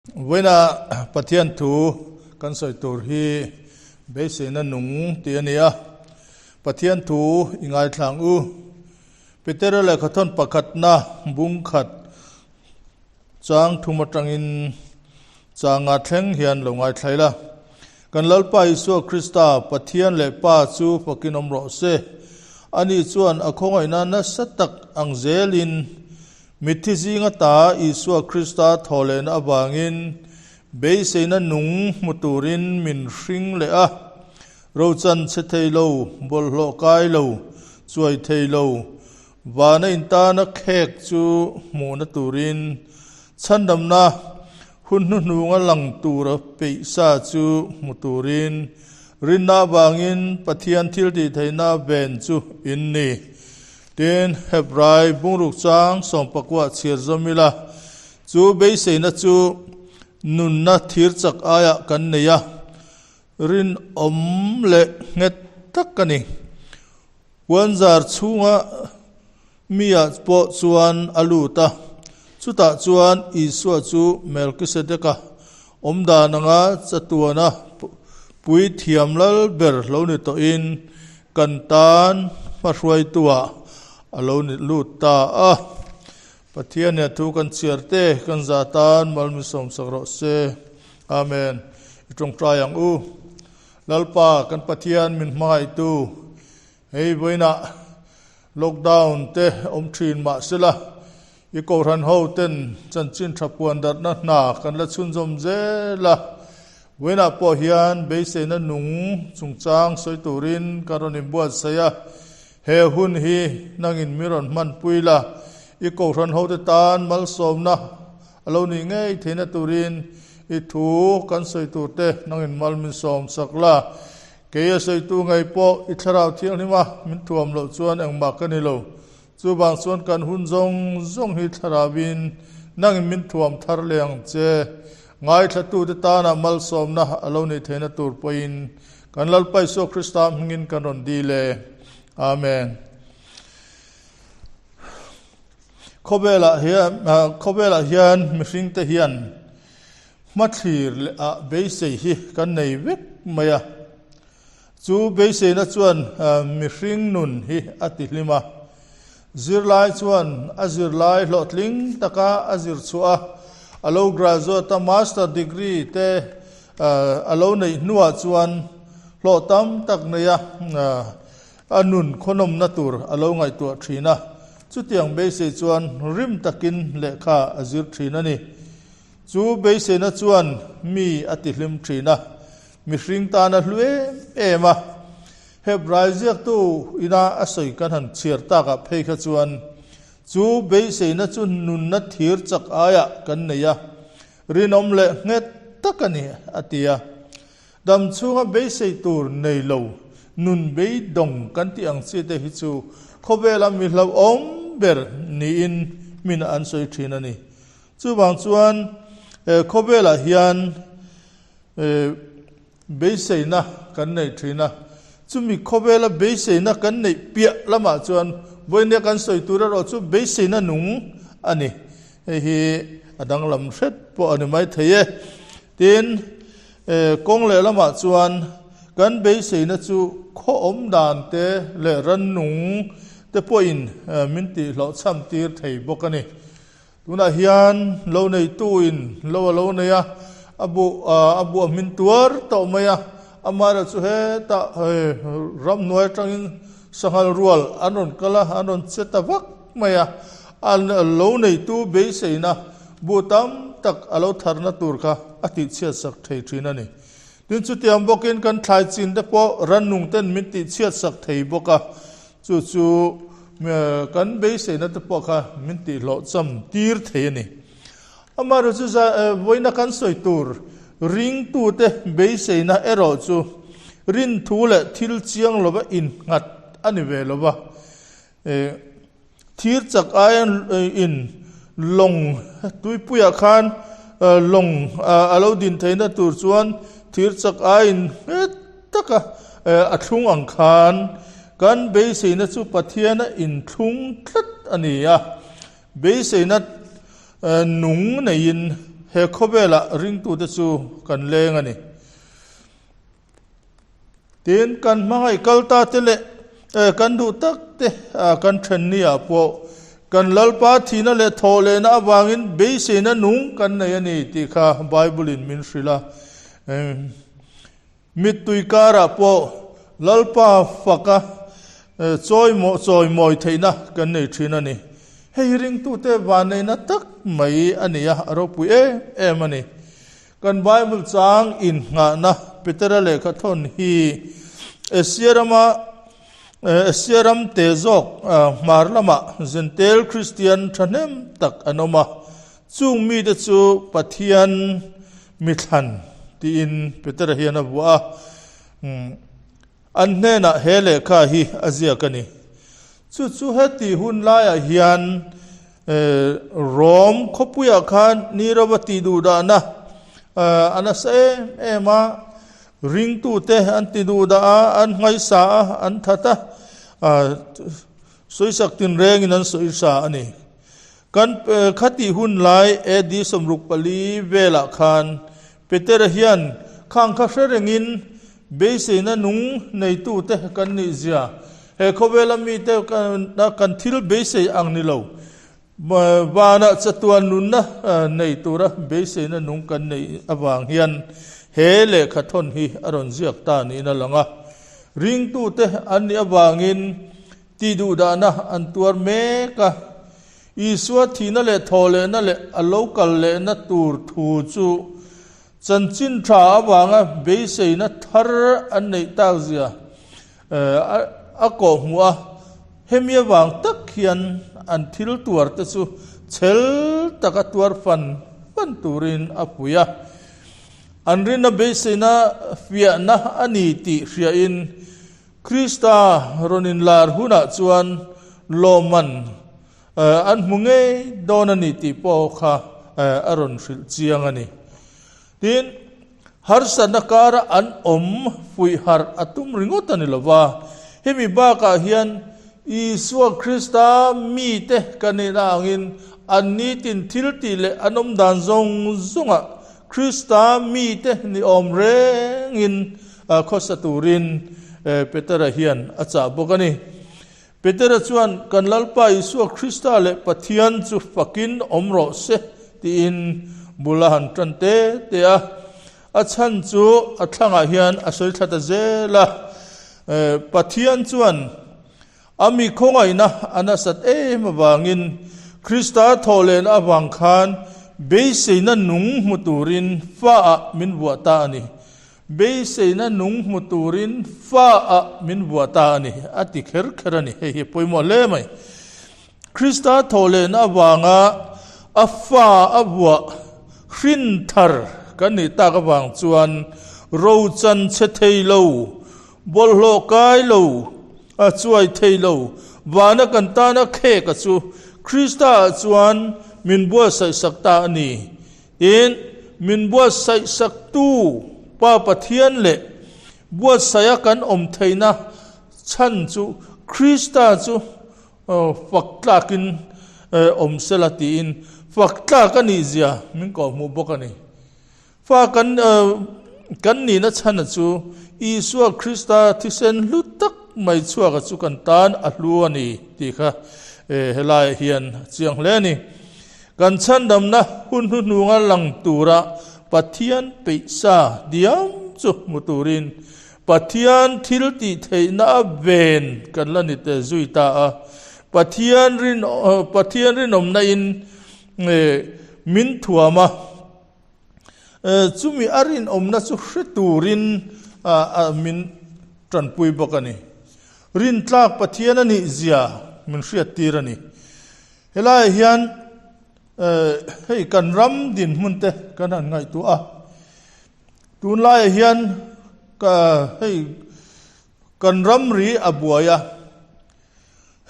Vena pathian thu kan soi tur hi Beiseina nung tiin pathian thu ngaithlak u Peter le khathon pakhat na bung khat chang thumatangin changa thleng hian lo ngaithlaila kan lalpa Isu Krista pathian le pa chu pakinom ro se ani chuan akhongaina na satak angzelin mite zinga ta Isu Krista tholen avangin Beiseina nung muturin min hring le a rochan che theilo bollo kai lo chuai theilo wana inta na khek chu mu na turin chandam na hun nunga lang tura peisa chu muturin rinna bangin pathian thil ti theina ben chu inni ten hebrai bungruk chang sompakwa chhir zamila chu Beiseina chu nun na thir chak aya kan neya rin om le nget takani wanzar chunga mia po chuan aluta chuta chuan Isu chu Melkisedeka omda nanga chatuana pui thiamlal ber lo ni to in kantan marhuai tua alo ni luta a Pathianni thu kan chiarte kan zatan malsawm sakro se amen itong trayang u lalpa kan pathian min mai tu hei boina lockdown te thin ma sila I Kohhran hoten chanchin thapuan dat na kan la chunjom zela wena po hian Beiseina nung chungchang soiturin karonim buat saya he hun hi nangin miron man puila I Kohhran hote tan malsawm na alo ni ngei thena turin I thu kan soiturte nangin malsawm sakla keya soitu ngai po I thlarau thiang nima min thuam lo chuan engma kanilo chu bang chuan kan hun zong hi thlarabin nangin min thuam thar leng che ngaithlatu te tana malsawm na alo ni thena tur poin kan lalpa Isu Krista hmingin kan ron dile amen khobela hian mihring te hian mathlir le a Beisei hi kan nei vek maya chu Beiseina chuan mihring nun hi atihlima zirlai chuan azirlai hlotling taka azir chua alo graduate master degree te alo nei nuwa chuan hlotam tak neya anun khonom natur alo ngai tu thina chu tiang Beisei chuan rim takin lekha azir thina ni chu Beiseina chuan mi atihlim thina mihring ta na hlue ema hebrai ziak tu ina asoi kan han chir ta ka phei kha chuan chu Beiseina chu nun na thir chak aya kan neya rinom le nget takani atia dam chunga Beisei tur nei lo nun bei dong kan ti ang chi te hi chu khobela mi hlo om ber ni in min an soi thina ni chu bang chuan khobela hian Beiseina kan nei thina chumi khobela Beiseina kan nei pia lama chuan boine kan soi tura ro chu Beiseina nung ani hi adang lam hret po ani mai theie tin kong le lama chuan kan Beiseina chu kho om dan te le ran nung te poin minti lo cham tir thei bokani tuna hian lo nei tu in lo neya abu min tuar to maya amara chu he ta ram noi tangin sangal rual anon kala anon chetawak maya an lo nei tu Beiseina butam tak alo tharna tur kha ati chia sak thei thina ni tin chu tiam bokin kan thlai chin te po ran nung ten minti chia sak thei boka chu kan Beiseina te po kha minti lo cham tir thei ni amaru chu za voina kan soi tur ring tu te Beiseina ero chu rin thu le thil chiang loba in ngat ani ve loba thir chak ayan in long tuipuya khan long alo din theina tur chuan thir chak ain taka athung ang khan kan Beiseina chu Pathianni in thung thlat ania Beiseina nung nein he khobela ring tu te chu kan leng ani tin kan mangai kalta te le kan du tak te kan then ni a po kan lalpa thina le thole na avangin Beiseina nung kan nei ani ti kha Bible in min srila mitui kara po lalpa faka choi moi theina kan nei thina ni hei ring tu te vanei na tak mai ania aro pui mani kan Bible chang in nga na Peter le kha thon hi Esiaram tezok marlama zentel Christian thanem tak anoma chung mi de chu pathian mithan tiin Peter hiana bua anne na hele kha hi azia kani chu heti hun la ya hian rom khopuya khan nirawati du da na anase ema ring tu te an ti du da an ngai sa an thata soisak tin reng in an soisa ani kan khati hun lai edi somruk pali vela khan Peter hian khang kha serengin Beiseina nung nei tu te kan ni zia he khobela mi te kan thil Beisei ang ni lo wana chatuan nun na nei tura Beiseina nung kan nei awang hian hele khathon hi aron ziak ta ni na langa ring tu te an ni avangin ti du da na an tuar me ka iswa thina le thole na le alokal le na tur thu chu chanchin tha awanga Beiseina thar an nei ta zia ako hua hemia wang tak hian an thil tuar te chu chel taka tuar fan turin apuya anrin na Beiseina fia na ani ti ria in Krista ronin lar huna chuan loman an munge donani ti po kha aron hril chiang ani tin har sanakara an fui har atum ringot ani lova hemi ba ka hian Isua Krista mite kanina angin anni tin thilti le anom dan zonga Krista mite ni rengin khosaturin Peter hian acha bokani Peter chuan kan lalpa Isua Krista le pathian chu fakin omro se tiin bulahan trante te achan chu athanga hian asoi thata zela pathian chuan ami khongai na anasat mawangin Krista tholen awang khan Beiseina nung muturin fa min buata ani Beiseina nung muturin fa min buata ani ati kherani he poimo le mai Krista tholen awanga afa abwa hrin thar kani ta ka wang chuan ro chan che theilo bol lo kai lo chuai theilo wana kan ta na khe ka chu Krista chuan min bua sai sakta ani in min bua sai saktu pa pathian le bua saya kan theina chan chu Krista chu faklakin selatin fakla kan izia min ko mu bokani fa kan ni na chan chu Isua Krista thisen lutak mai chua ka chu kan tan ahluani ti kha helai hian chiang hle ni kan chan dam na hun nunga lang tura pathian peisa diam chu muturin pathian thilti theina ven kan lani te zuita pathian rin om na in min thuama chumi arin om na chu hreturin min Chanpui bokani rin tlak Pathianni zia min hriat tirani helai hian hei kan ram din munte kan an ngai tu tun lai hian ka hei kan ram ri abuaya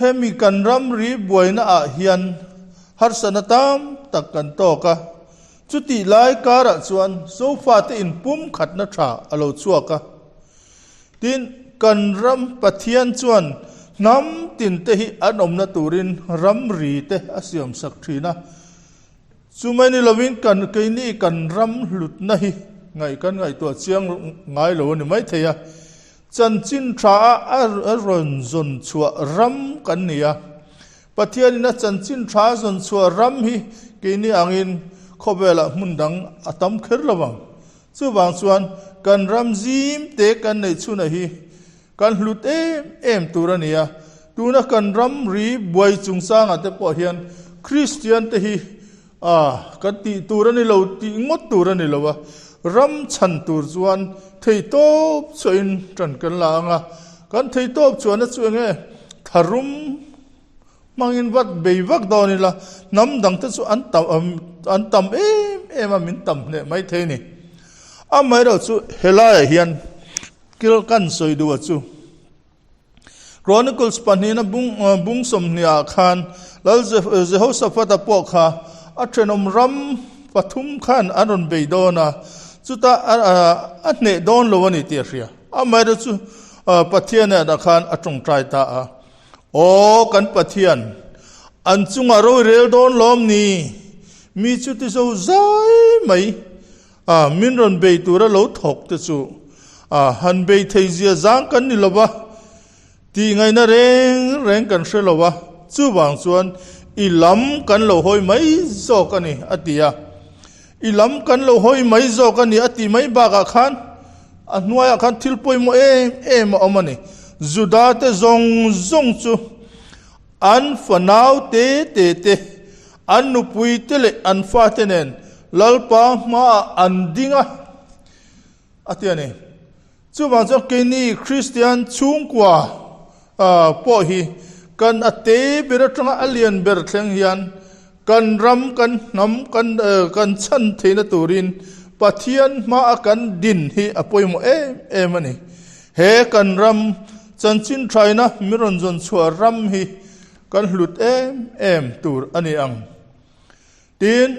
hemi kan ram ri buaina hian har sanatam takkan to ka chuti lai kara chuan sofa te in pum khatna tha alo chuaka tin kan ram pathian chuan nam tin te hi anom na turin ram ri te asiam sak thina chu mai ni lovin kan ke ni kan ram lut na hi ngai kan ngai to chiang ngai lo ni mai theia chan chin tha a ron zon chua ram kan nia Pathianni na chan chin tha zon chua ram hi ke ni angin khobela mundang atam kher lawang chu wang chuan kan ram zim te kan nei chuna hi kan hlut em turania tuna kan ram ri buai chungsang ate po hian Christian te hi kan ti turani lo ti ngot turani lowa ram chan tur chuan thei top choin tran kan la anga kan thei top chuan a chuange tharum mangin wat beivak dawni la nam dang te chu an tam em min tam ne mai the ni mai ro chu helai hian kil kan soi du chu Chronicles panina bung som nia khan lal Jehoshaphat apokha atrenom ram pathum khan anon beidona chuta atne don lowani tiria mai ro chu Pathianni da khan atong trai ta kan Pathian an chunga ro rel don lom ni mi chu ti so zai mai min ron be tura lo thok te chu han be thei zia zang kan ni lowa ti ngai na reng kan se lowa chu wang chuan i lam kan lo hoi mai zo kan ni atia i lam kan lo hoi mai zo kan ni ati mai ba ka khan anwaya khan thilpoi mo em omani juda te zong chu an fanau te an nupui te le an fa te nen lalpa ma an dinga atiani chu bang cho ke ni Christian chung kwa po hi kan ate beratanga alien ber thleng hian kan ram kan nam kan chan theina turin pathian ma kan din hi apoi mo em ani he kan ram chanchin thaina mironjon chua ram hi kan hlut em tur ani ang tin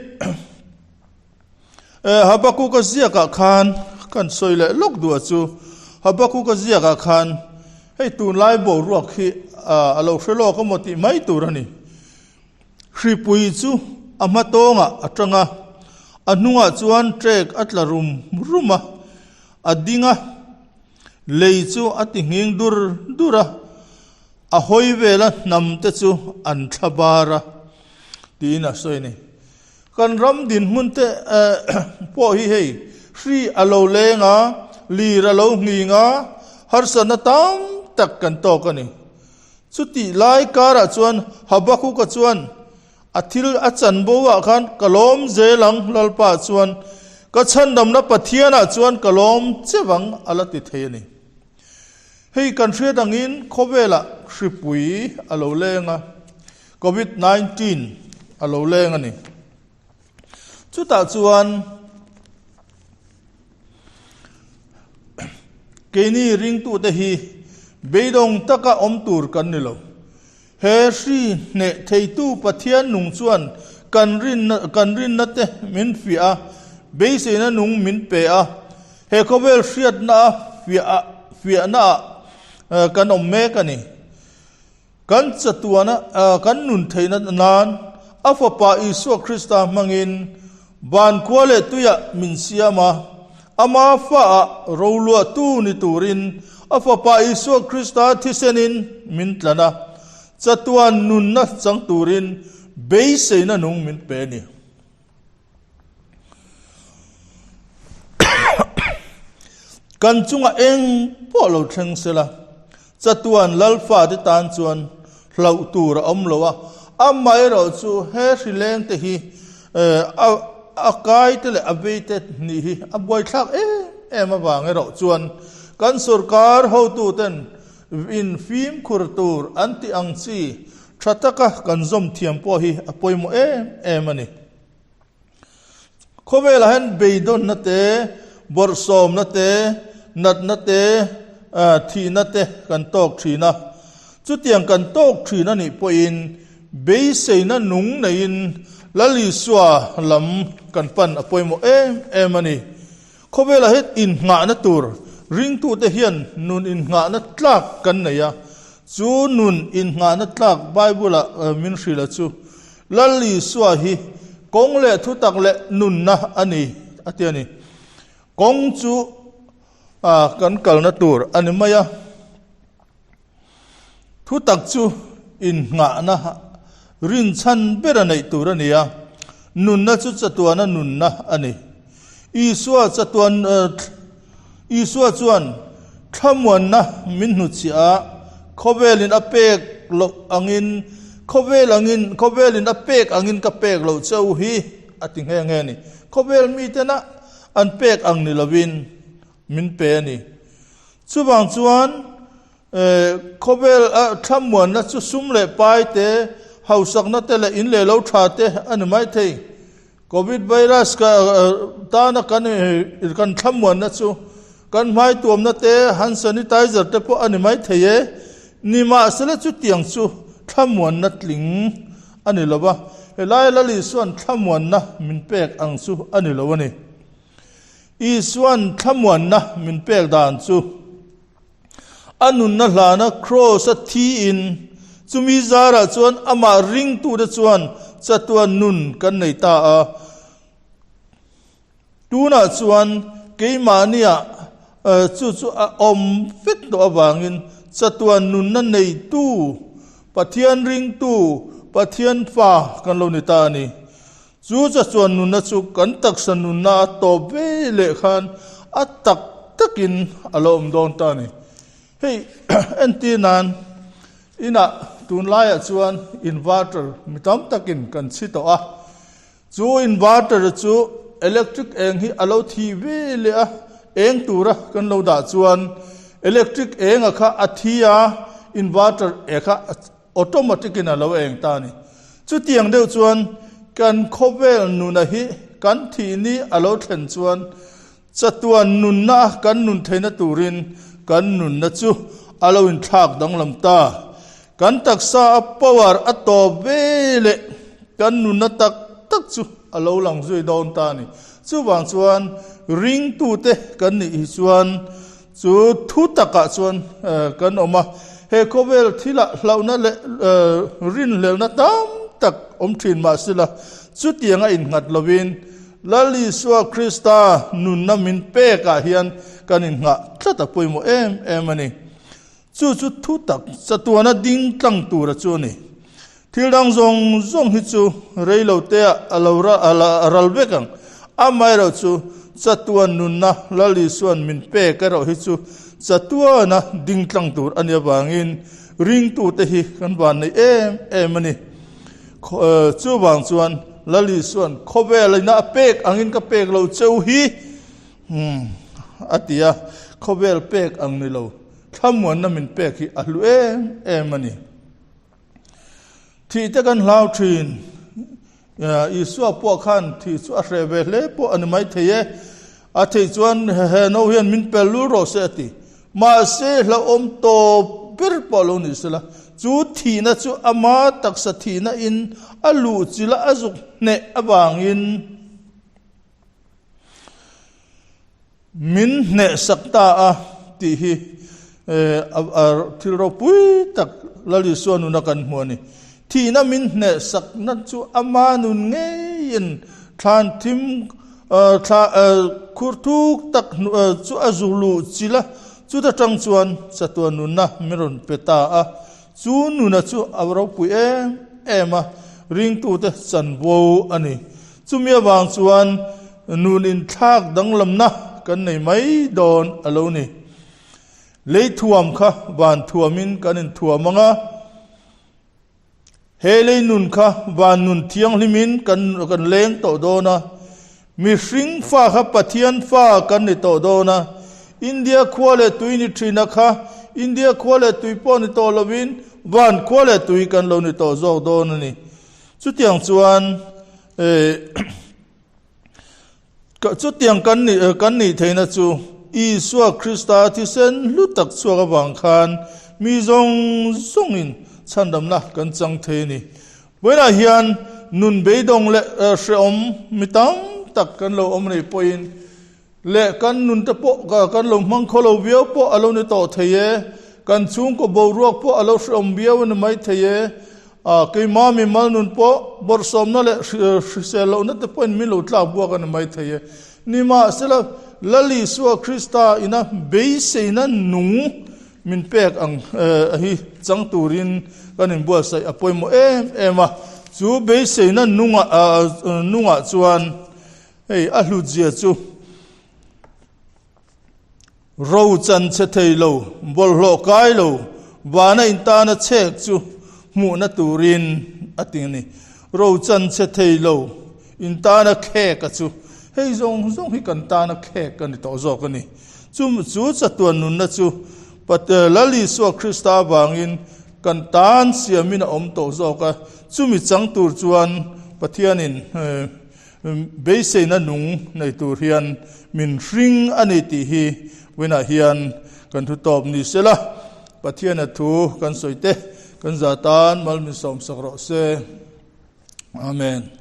Habakuk ka zia ka khan kan soile lok du chu Habakuk ka zia ka khan hei tun lai bo ruak hi alo shelo ko moti mai turani hripui chu amatonga atanga anunga chuan trek atlarum ruma adinga lei chu atinging dura a hoi vela namte chu an thabara tina soini kan ram din munte po hi hei hri alo lenga li alo nginga harsana tam tak kan to kani chuti lai kara chuan Habakuk ka chuan athil achan bowa khan kalom zelang lalpa chuan ka chandam na Pathiana chuan kalom chewang alati theini hei kan hriat angin khobela hripui alo lenga COVID-19 alo lenga ni chuta chuan keni ring tu te hi beidong taka om tur kan ni lo he hri ne theitu pathian nung chuan kan rin na te min fia Beiseina nung min pe a he khobel hriat na fia na kan om me kani kan chatuana kan nun theina nan afapa Isu Krista mangin ban kwale tuya min siama ama fa rolua tu ni turin afapa Isu Krista thisenin min tlana chatuan nun na chang turin Beiseina nung min pe ni kan chunga eng polo theng sela chatuan lalfa te tan chuan hlau tur om lowa amai ro chu he hrileng te hi akai te le abete ni hi aboi thak em awang ro chuan kan sarkar ho tu ten in fim khur tur anti angchi thataka kan zom thiam po hi apoi mo em ani khobela han beidon na te borsom na te nat na te thi na te kan tok thina chu tiang kan tok thina ni po in Beiseina nung nei in lali swa lam kan pan apoi mo em ani khobela het in nga na tur ring tu te hian nun in nga na tlak kan neya chu nun in nga na tlak Bible min hrila chu lali swa hi kong le thu tak le nun na ani atiani kong chu kan kal na tur ani maya thu tak chu in nga na rin chan bera nei tur ania nun na chu chatuana nun na ani isua chatuan isua chuan thamwan na min nu chia khovelin apek lo angin khovelin apek angin ka pek lo chau hi ating he nge ni khovel mite na an pek ang ni lovin min pe ni chuwang chuan khovel thamwan na chu sum le pai te hausak na te le in le lo tha te an mai thei covid virus ka ta na kan thamwan na chu kan mai tuam na te hand sanitizer te po an mai thei ni ma sala chu tiang chu thamwan na tling ani loba helai lali suan thamwan na min pek ang chu ani lowani i suan thamwan na min pek dan chu anun na hlana cross a tiin chumi zara chuan ama ring tu da chuan chatuan nun kan nei ta a tuna chuan keimania chu om fit do avangin chatuan nun na nei tu pathian ring tu pathian fa kan lo ni ta ni chu chuan nun na chu kan tak san nun na to be le khan atak takin alom don ta ni hey entinan ina tun laya chuan inverter mitam takin kan chito a chu inverter chu electric eng hi alo thi ve le a eng tura kan lo da chuan electric eng a kha athia inverter e kha automatic in alo eng ta ni chu tiang deuh chuan kan khovel nu na hi kan thi ni alo thlen chuan chatuan nun na kan nun theina turin kan nun na chu alo in thak dang lam ta kan taksa power ato vele kan nun na tak chu alo lang zui don ta ni chu wang chuan ring tu te kan ni chuan chu thu taka chuan kan oma he khovel thila hlauna le rin le na tam tak om thin ma sila chu tianga in ngat lovin lali suwa krista nun na min pe ka hian kan in nga thata poimo em ani chu thu tak chatuana ding tlang tur chu ni thildang zong hi chu reilo te alora ralbekang amai ro chu chatuan nun na lali suan min pe ka ro hi chu chatuana ding tlang tur ania wangin ring tu te hi kan wan nei em ani chu wang chuan lali suan khovel na pek angin ka pek lo cheu hi atia khovel pek ang ni lo thamwan na min pek hi alu em ani thi te kan hlau thin isua po khan thi chu a reve le po an mai theye a thei chuan he no hian min pelu ro se ti ma se hla om to per polo ni sela chu thi na chu ama taksa thi na in alu chila azuk ne avangin min ne sakta a ti hi thlarau pui tak lali suanu na kan hmuani thi na min ne sak na chu ama nun ngein than thim khurthuk tak chu azulu chila chu ta tang chuan chatuan nun na miron peta a chu nu na chu awro pui ema ring tu te chan wo ani chumia wang chuan nun in thak dang lam na kan nei mai don alo ni lei thuam kha van thuamin kan in thuamanga he lei nun kha van nun thiang limin kan leng to dona mi hring fa kha pathian fa kan ni to dona india khwale tuini thina kha india khwale tui pon to lovin van khwale tui kan lo ni to zo don ni chu tiang chuan chu tiang kan ni theina chu isua krista ti sen lutak chuaga wang khan mi zong in chandam na kan chang the ni boina hian nun beidong le shom mitam tak kan lo om nei point le kan nun ta po kan lo mang kholo bio po alo ni to theye kan chung ko bo ruak po alo shom bio ni mai theye cái mà mình mal nun po bor som nó lại sẽ lâu nó tập quên mình lâu tla bua cái này thấy ni mà sẽ là lali suwa Krista ina Beiseina nung min pek ang hi chang turin kanin bua sai apoi mo em chu Beiseina nunga chuan hey a hlu zia chu rawh chan che thei lo bol hlo kai lo wana in ta na chek chu mu na turin ating rawh chan che thei lo in ta na khe ka chu hei zong hi kan ta na khe kan to zo ka ni chu cha tuan nun na chu pat lali so Krista avangin kan tan siamina om to zo ka chu mi chang tur chuan Pathianin Beiseina nung nei tur hian min ring ani ti hi wena hian kan thu top ni sela Pathianni thu kan soite kan zatan mal min som sakro se amen.